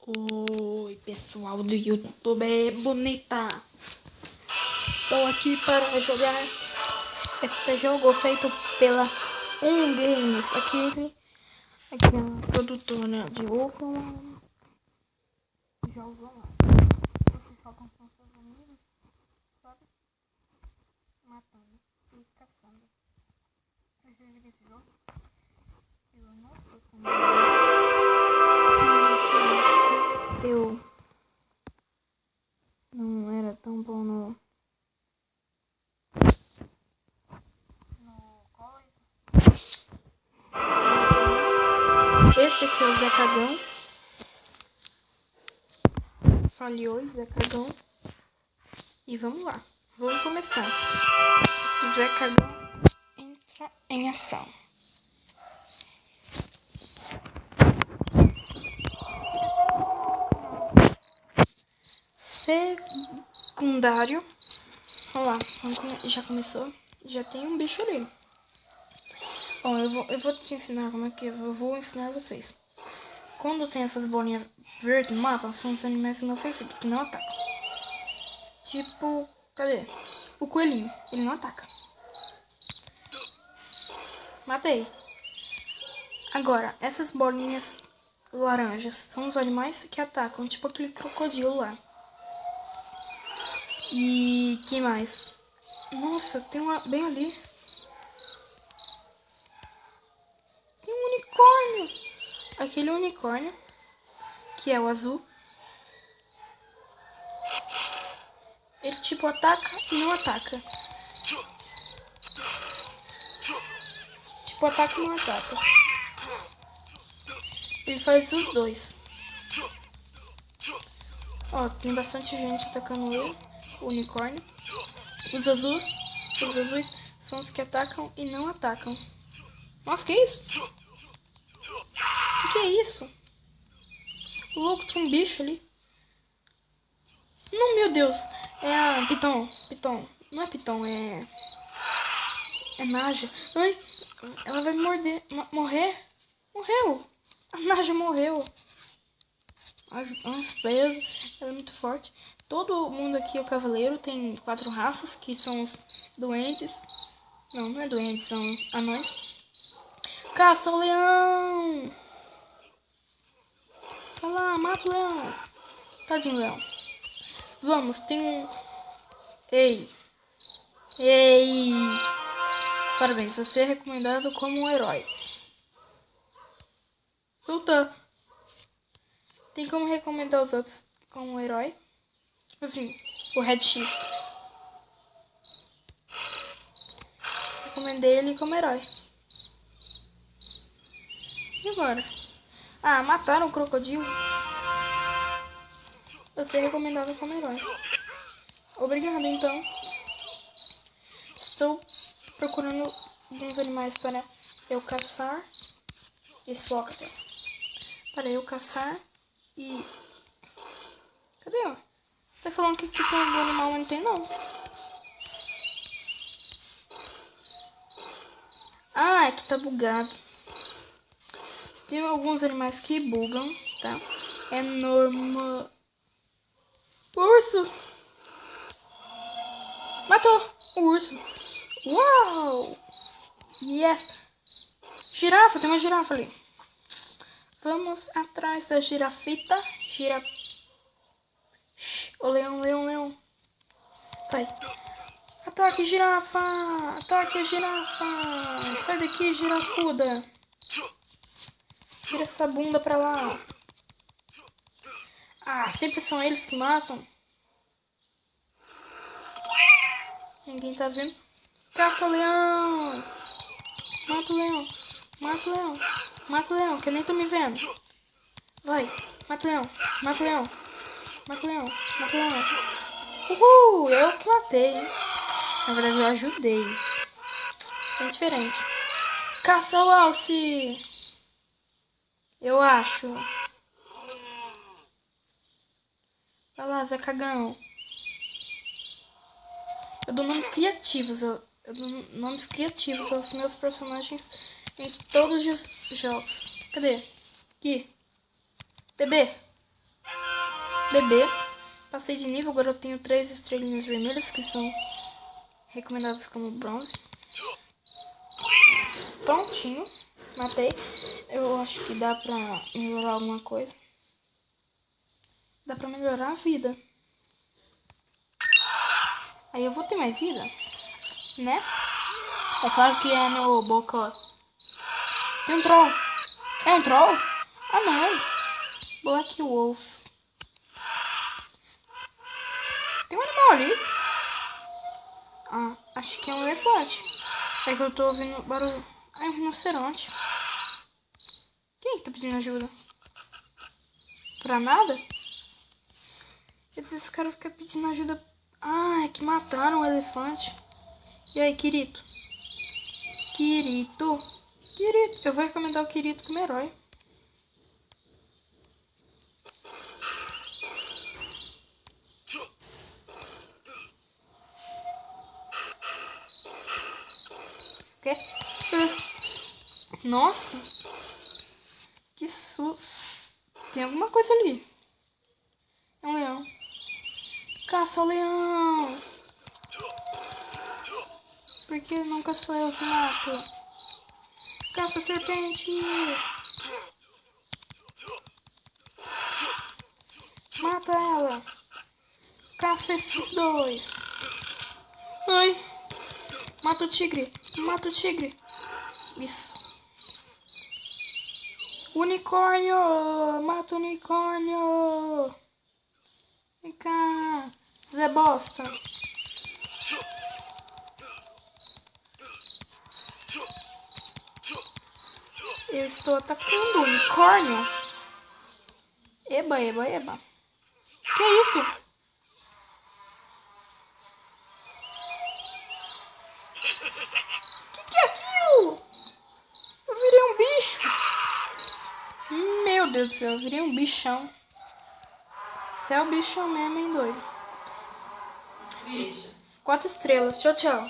Oi, pessoal do YouTube, é bonita. Estou aqui para jogar este jogo feito pela Games, aqui é a produtora de ovo. Jogam lá. Vocês jogam com seus amigos, sabe? Matando e caçando. Eu já joguei esse jogo. Eu não sei como eu não era tão bom no coisa. Esse aqui é o Zé Cagão. Falhou, Zé Cagão. E vamos lá. Vamos começar. Zé Cagão entra em ação. Secundário. Olha lá, já começou. Já tem um bicho ali. Bom, eu vou te ensinar como é que eu vou ensinar vocês. Quando tem essas bolinhas verdes no mapa, são os animais inofensivos que não atacam. Tipo, cadê? O coelhinho, ele não ataca. Matei. Agora, essas bolinhas laranjas são os animais que atacam, tipo aquele crocodilo lá. E que mais? Nossa, tem uma bem ali. Tem um unicórnio. Aquele unicórnio, que é o azul. Ele tipo ataca e não ataca. Tipo ataca e não ataca. Ele faz os dois. Ó, tem bastante gente atacando ele. O unicórnio. Os azuis são os que atacam e não atacam. Nossa, que isso? Que é isso? O louco, tinha um bicho ali. Não, meu Deus. É a Piton. Não é Piton, é Naja. Ai, ela vai me morder. Morrer? Morreu. A Naja morreu. As presas. Ela é muito forte. Todo mundo aqui é o cavaleiro. Tem 4 raças, que são os doentes. Não é doentes, são anões. Caça o leão! Vai lá, mata o leão. Tadinho, leão. Vamos, tem um... Ei! Parabéns, você é recomendado como um herói. Luta! Tem como recomendar os outros como um herói? Tipo assim, o Red X. Recomendei ele como herói. E agora? Ah, mataram o crocodilo. Você é recomendado como herói. Obrigado, então. Estou procurando alguns animais para eu caçar. Desfoca-te. Para eu caçar e... Cadê, ó? Tá falando que tem algum animal, mas não tem, não. Ah, é que tá bugado. Tem alguns animais que bugam, tá? É normal. Urso! Matou o urso. Uau! Yes! Girafa, tem uma girafa ali. Vamos atrás da girafita. O leão. Vai. Ataque, girafa! Ataque, girafa! Sai daqui, girafuda! Tira essa bunda pra lá. Ah, sempre são eles que matam. Ninguém tá vendo. Caça o leão! Mata o leão! Mata o leão! Mata o leão, que eu nem tô me vendo. Vai! Mata o leão! Mata o leão! Mata o leão! Mata o leão! Uhul! Eu que matei, hein? Na verdade, eu ajudei. É diferente. Caça o alce! Eu acho. Vai lá, Zé Cagão. Eu dou nomes criativos. Eu dou nomes criativos aos meus personagens em todos os jogos. Cadê? Aqui. Bebê. bebê. Passei de nível, agora eu tenho 3 estrelinhas vermelhas que são recomendadas como bronze. Prontinho, matei. Eu acho que dá pra melhorar alguma coisa. Dá pra melhorar a vida. Aí eu vou ter mais vida, né? É claro que é meu bocó. Tem um troll. É um troll? Ah, não. Black Wolf. Tem um animal ali. Ah, acho que é um elefante. É que eu tô ouvindo barulho. Ah, é um rinoceronte. Quem é que tá pedindo ajuda? Pra nada? Esses caras ficam pedindo ajuda. Ah, é que mataram o elefante. E aí, Kirito? Kirito. Kirito. Eu vou recomendar o Kirito como herói. Ok? Beleza. Nossa. Que susto. Tem alguma coisa ali. É um leão. Caça o leão. Por que nunca sou eu que mato? Caça a serpente. Mata ela. Caça esses dois. Ai. Mata o tigre. Mata o tigre. Isso. Unicórnio. Mata o unicórnio. Vem cá. Zé Bosta. Eu estou atacando o unicórnio. Eba, eba, eba. Que isso? Que é aquilo? Eu virei um bicho. Meu Deus do céu, eu virei um bichão. Você é o bichão mesmo, hein, doido? 4 estrelas. Tchau, tchau.